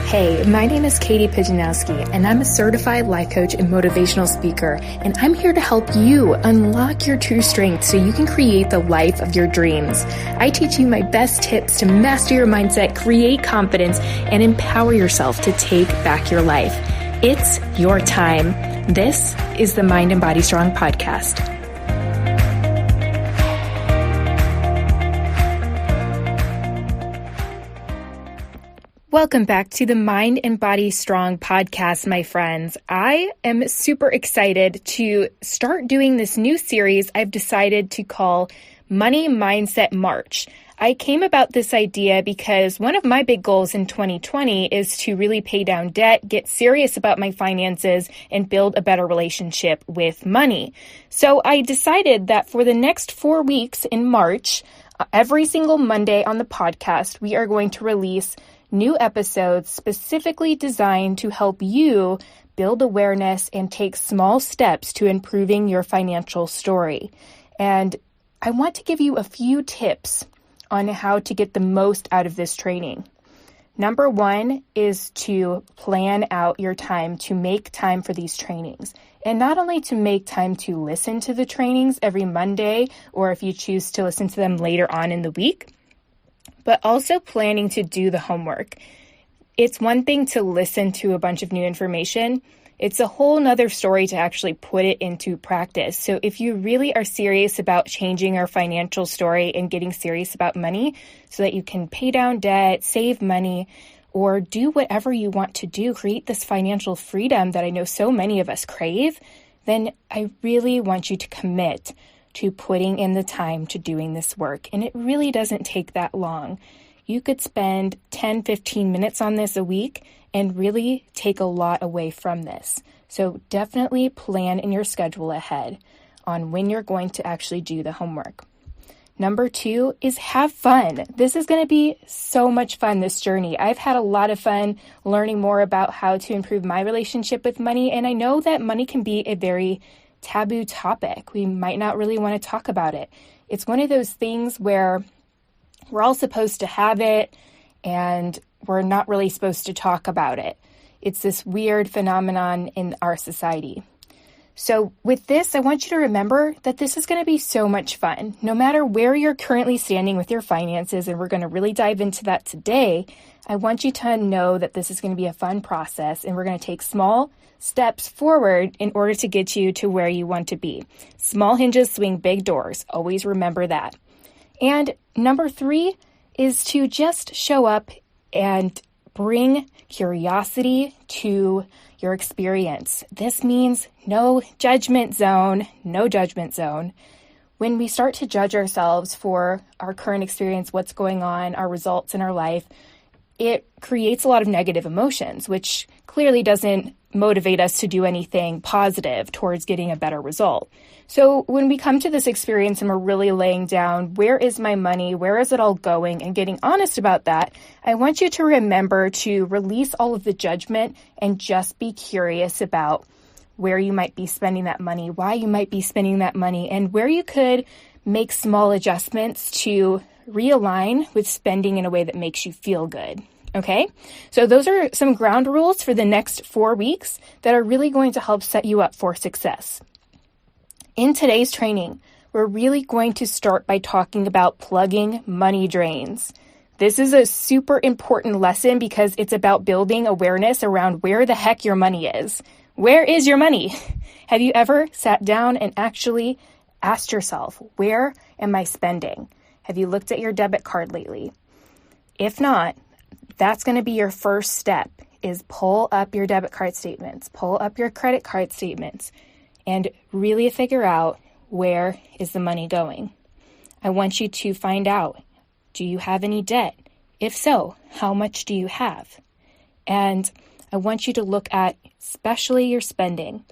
Hey, my name is Katie Pijanowski, and I'm a certified life coach and motivational speaker, and I'm here to help you unlock your true strength so you can create the life of your dreams. I teach you my best tips to master your mindset, create confidence, and empower yourself to take back your life. It's your time. This is the Mind and Body Strong podcast. Welcome back to the Mind and Body Strong podcast, my friends. I am super excited to start doing this new series I've decided to call Money Mindset March. I came about this idea because one of my big goals in 2020 is to really pay down debt, get serious about my finances, and build a better relationship with money. So I decided that for the next 4 weeks in March, every single Monday on the podcast, we are going to release new episodes specifically designed to help you build awareness and take small steps to improving your financial story. And I want to give you a few tips on how to get the most out of this training. Number one is to plan out your time, to make time for these trainings. And not only to make time to listen to the trainings every Monday, or if you choose to listen to them later on in the week, but also planning to do the homework. It's one thing to listen to a bunch of new information. It's a whole nother story to actually put it into practice. So if you really are serious about changing your financial story and getting serious about money so that you can pay down debt, save money, or do whatever you want to do, create this financial freedom that I know so many of us crave, then I really want you to commit to putting in the time to doing this work. And it really doesn't take that long. You could spend 10, 15 minutes on this a week and really take a lot away from this. So definitely plan in your schedule ahead on when you're going to actually do the homework. Number two is have fun. This is going to be so much fun, this journey. I've had a lot of fun learning more about how to improve my relationship with money. And I know that money can be a very taboo topic. We might not really want to talk about it. It's one of those things where we're all supposed to have it and we're not really supposed to talk about it. It's this weird phenomenon in our society. So with this, I want you to remember that this is going to be so much fun. No matter where you're currently standing with your finances, and we're going to really dive into that today, I want you to know that this is going to be a fun process and we're going to take small steps forward in order to get you to where you want to be. Small hinges swing big doors. Always remember that. And number three is to just show up and bring curiosity to your experience. This means no judgment zone, no judgment zone. When we start to judge ourselves for our current experience, what's going on, our results in our life, it creates a lot of negative emotions, which clearly doesn't motivate us to do anything positive towards getting a better result. So when we come to this experience and we're really laying down, where is my money? Where is it all going? And getting honest about that, I want you to remember to release all of the judgment and just be curious about where you might be spending that money, why you might be spending that money, and where you could make small adjustments to realign with spending in a way that makes you feel good. Okay, so those are some ground rules for the next 4 weeks that are really going to help set you up for success. In today's training, we're really going to start by talking about plugging money drains. This is a super important lesson because it's about building awareness around where the heck your money is. Where is your money? Have you ever sat down and actually asked yourself, where am I spending? Have you looked at your debit card lately? If not, that's going to be your first step, is pull up your debit card statements, pull up your credit card statements, and really figure out where is the money going. I want you to find out, do you have any debt? If so, how much do you have? And I want you to look at especially your spending.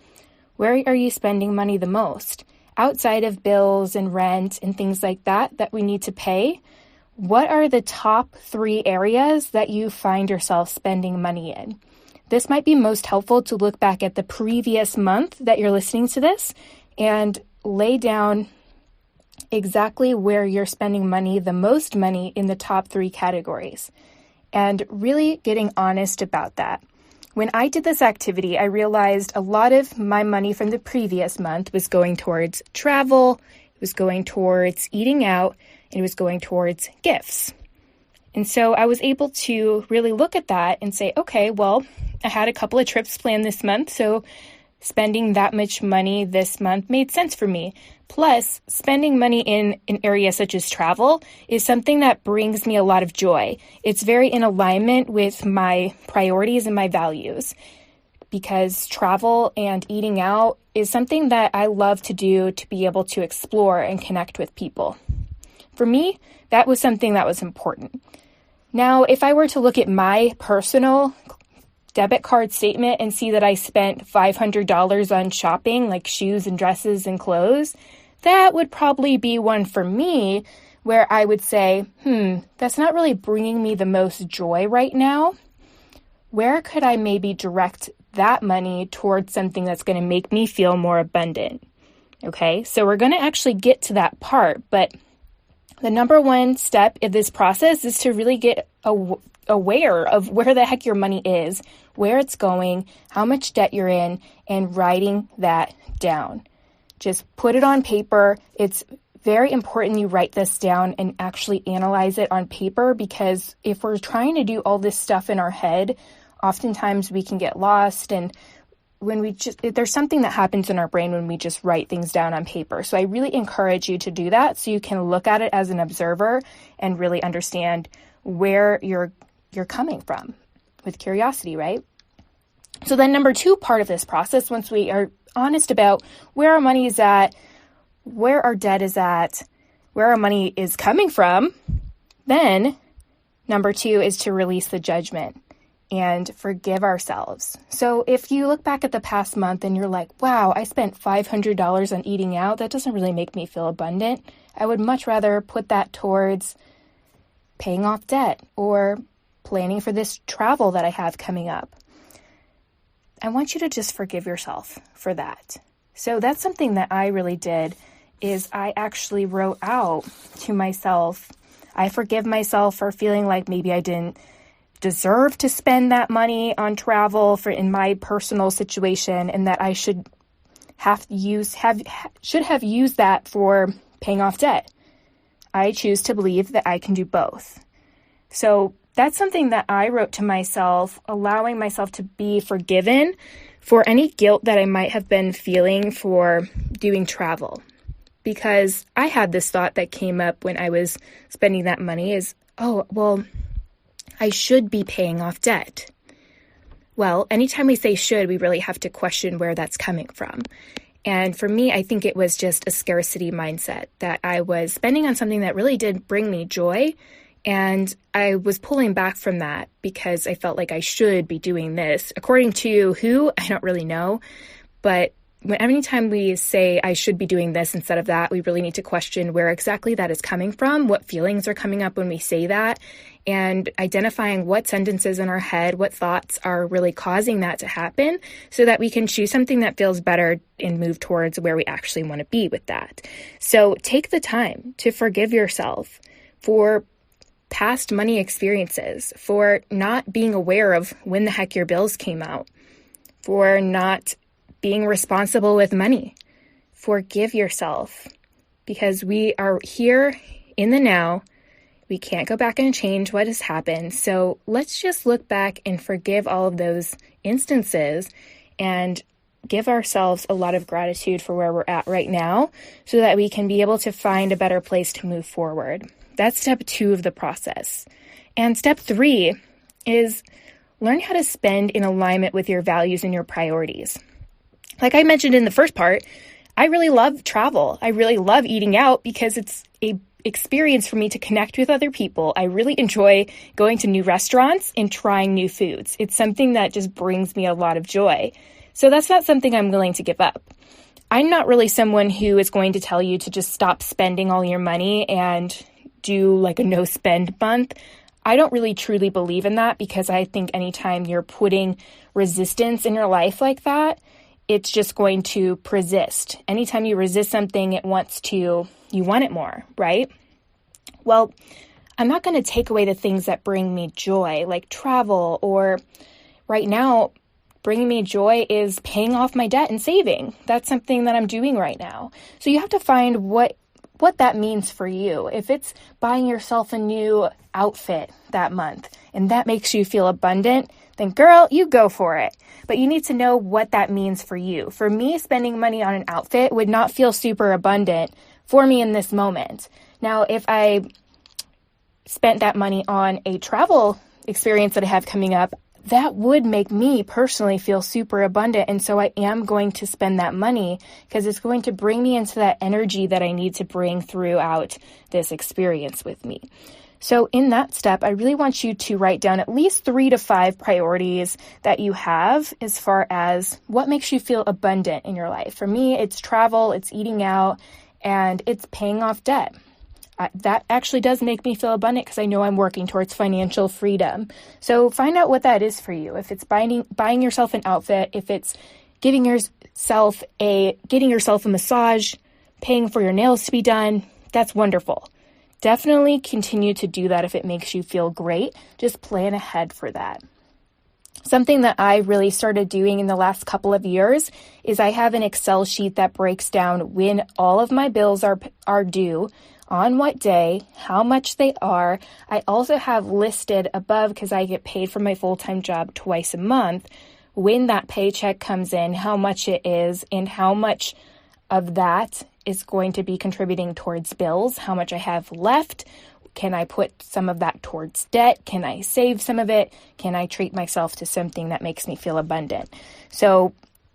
Where are you spending money the most? Outside of bills and rent and things like that we need to pay, what are the top 3 areas that you find yourself spending money in? This might be most helpful to look back at the previous month that you're listening to this and lay down exactly where you're spending money, the most money in the top 3 categories. and really getting honest about that. When I did this activity, I realized a lot of my money from the previous month was going towards travel, it was going towards eating out, and it was going towards gifts. And so I was able to really look at that and say, okay, well, I had a couple of trips planned this month, so spending that much money this month made sense for me. Plus, spending money in an area such as travel is something that brings me a lot of joy. It's very in alignment with my priorities and my values, because travel and eating out is something that I love to do to be able to explore and connect with people. For me, that was something that was important. Now, if I were to look at my personal debit card statement and see that I spent $500 on shopping, like shoes and dresses and clothes, that would probably be one for me where I would say, that's not really bringing me the most joy right now. Where could I maybe direct that money towards something that's going to make me feel more abundant? Okay, so we're going to actually get to that part, but the number one step in this process is to really get aware of where the heck your money is, where it's going, how much debt you're in, and writing that down. Just put it on paper. It's very important you write this down and actually analyze it on paper, because if we're trying to do all this stuff in our head, oftentimes we can get lost, and there's something that happens in our brain when we just write things down on paper. So I really encourage you to do that so you can look at it as an observer and really understand where you're coming from with curiosity, right? So then number two part of this process, once we are honest about where our money is at, where our debt is at, where our money is coming from, then number two is to release the judgment and forgive ourselves. So if you look back at the past month and you're like, wow, I spent $500 on eating out, that doesn't really make me feel abundant. I would much rather put that towards paying off debt or planning for this travel that I have coming up. I want you to just forgive yourself for that. So that's something that I really did, is I actually wrote out to myself, I forgive myself for feeling like maybe I didn't deserve to spend that money on travel in my personal situation, and that I should have used that for paying off debt. I choose to believe that I can do both. So that's something that I wrote to myself, allowing myself to be forgiven for any guilt that I might have been feeling for doing travel. Because I had this thought that came up when I was spending that money is, I should be paying off debt. Well, anytime we say should, we really have to question where that's coming from. And for me, I think it was just a scarcity mindset, that I was spending on something that really did bring me joy. And I was pulling back from that because I felt like I should be doing this. According to who, I don't really know. But anytime we say I should be doing this instead of that, we really need to question where exactly that is coming from, what feelings are coming up when we say that, and identifying what sentences in our head, what thoughts are really causing that to happen, so that we can choose something that feels better and move towards where we actually want to be with that. So take the time to forgive yourself for past money experiences, for not being aware of when the heck your bills came out, for not being responsible with money. Forgive yourself, because we are here in the now. We can't go back and change what has happened. So let's just look back and forgive all of those instances and give ourselves a lot of gratitude for where we're at right now, so that we can be able to find a better place to move forward. That's step 2 of the process. And step 3 is learn how to spend in alignment with your values and your priorities. Like I mentioned in the first part, I really love travel. I really love eating out because it's a experience for me to connect with other people. I really enjoy going to new restaurants and trying new foods. It's something that just brings me a lot of joy. So that's not something I'm willing to give up. I'm not really someone who is going to tell you to just stop spending all your money and do like a no spend month. I don't really truly believe in that, because I think anytime you're putting resistance in your life like that, it's just going to persist. Anytime you resist something, you want it more, right? Well, I'm not going to take away the things that bring me joy, like travel, or right now, bringing me joy is paying off my debt and saving. That's something that I'm doing right now. So you have to find what that means for you. If it's buying yourself a new outfit that month and that makes you feel abundant, then girl, you go for it. But you need to know what that means for you. For me, spending money on an outfit would not feel super abundant for me in this moment. Now, if I spent that money on a travel experience that I have coming up, that would make me personally feel super abundant. And so I am going to spend that money because it's going to bring me into that energy that I need to bring throughout this experience with me. So in that step, I really want you to write down at least 3 to 5 priorities that you have as far as what makes you feel abundant in your life. For me, it's travel, it's eating out, and it's paying off debt. That actually does make me feel abundant because I know I'm working towards financial freedom. So find out what that is for you. If it's buying yourself an outfit, if it's getting yourself a massage, paying for your nails to be done, that's wonderful. Definitely continue to do that if it makes you feel great. Just plan ahead for that. Something that I really started doing in the last couple of years is I have an Excel sheet that breaks down when all of my bills are due, on what day, how much they are. I also have listed above, because I get paid for my full-time job twice a month, when that paycheck comes in, how much it is, and how much of that is going to be contributing towards bills, how much I have left. Can I put some of that towards debt? Can I save some of it? Can I treat myself to something that makes me feel abundant? So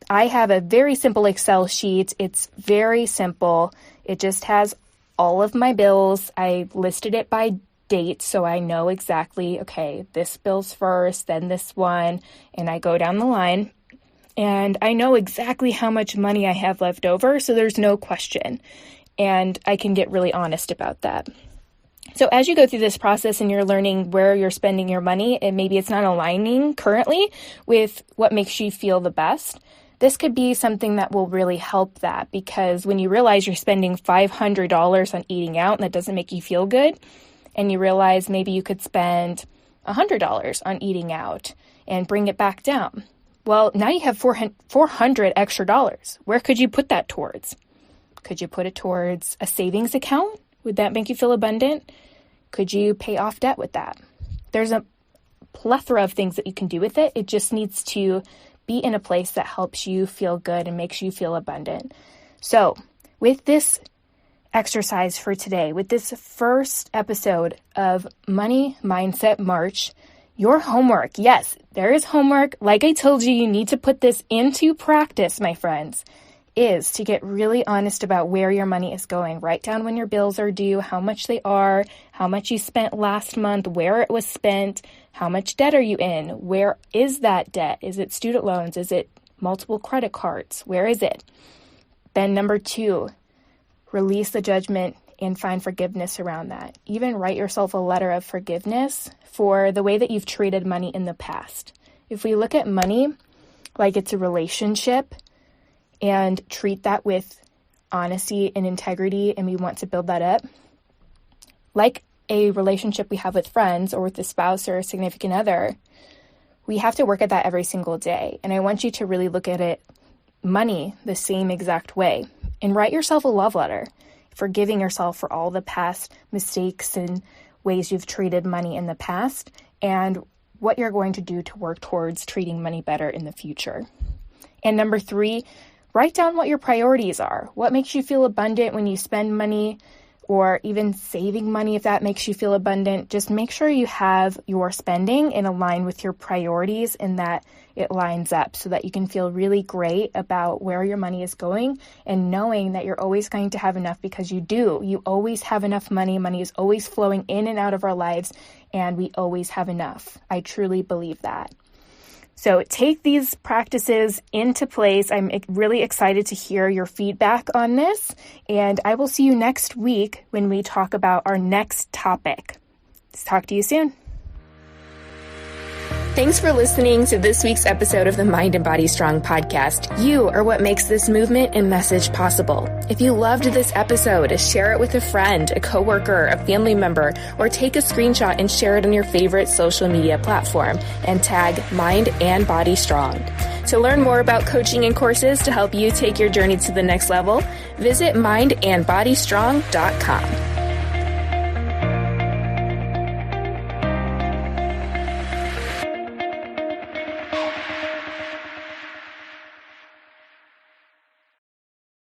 I have a very simple Excel sheet. It's very simple. It just has all of my bills. I listed it by date, so I know exactly, okay, this bill's first, then this one, and I go down the line. And I know exactly how much money I have left over, so there's no question. And I can get really honest about that. So as you go through this process and you're learning where you're spending your money, and maybe it's not aligning currently with what makes you feel the best, this could be something that will really help that, because when you realize you're spending $500 on eating out and that doesn't make you feel good, and you realize maybe you could spend $100 on eating out and bring it back down. Well, now you have $400 extra dollars. Where could you put that towards? Could you put it towards a savings account? Would that make you feel abundant? Could you pay off debt with that? There's a plethora of things that you can do with it. It just needs to be in a place that helps you feel good and makes you feel abundant. So with this exercise for today, with this first episode of Money Mindset March, your homework, yes, there is homework. Like I told you, you need to put this into practice, my friends, is to get really honest about where your money is going. Write down when your bills are due, how much they are, how much you spent last month, where it was spent, how much debt are you in, where is that debt? Is it student loans? Is it multiple credit cards? Where is it? Then number 2, release the judgment and find forgiveness around that. Even write yourself a letter of forgiveness for the way that you've treated money in the past. If we look at money like it's a relationship and treat that with honesty and integrity, and we want to build that up, like a relationship we have with friends or with a spouse or a significant other, we have to work at that every single day. And I want you to really look at it, money, the same exact way. And write yourself a love letter, forgiving yourself for all the past mistakes and ways you've treated money in the past, and what you're going to do to work towards treating money better in the future. And number 3, write down what your priorities are. What makes you feel abundant when you spend money, or even saving money if that makes you feel abundant. Just make sure you have your spending in line with your priorities and that it lines up so that you can feel really great about where your money is going, and knowing that you're always going to have enough, because you do. You always have enough money. Money is always flowing in and out of our lives, and we always have enough. I truly believe that. So take these practices into place. I'm really excited to hear your feedback on this, and I will see you next week when we talk about our next topic. Talk to you soon. Thanks for listening to this week's episode of the Mind and Body Strong podcast. You are what makes this movement and message possible. If you loved this episode, share it with a friend, a coworker, a family member, or take a screenshot and share it on your favorite social media platform and tag Mind and Body Strong. To learn more about coaching and courses to help you take your journey to the next level, visit mindandbodystrong.com.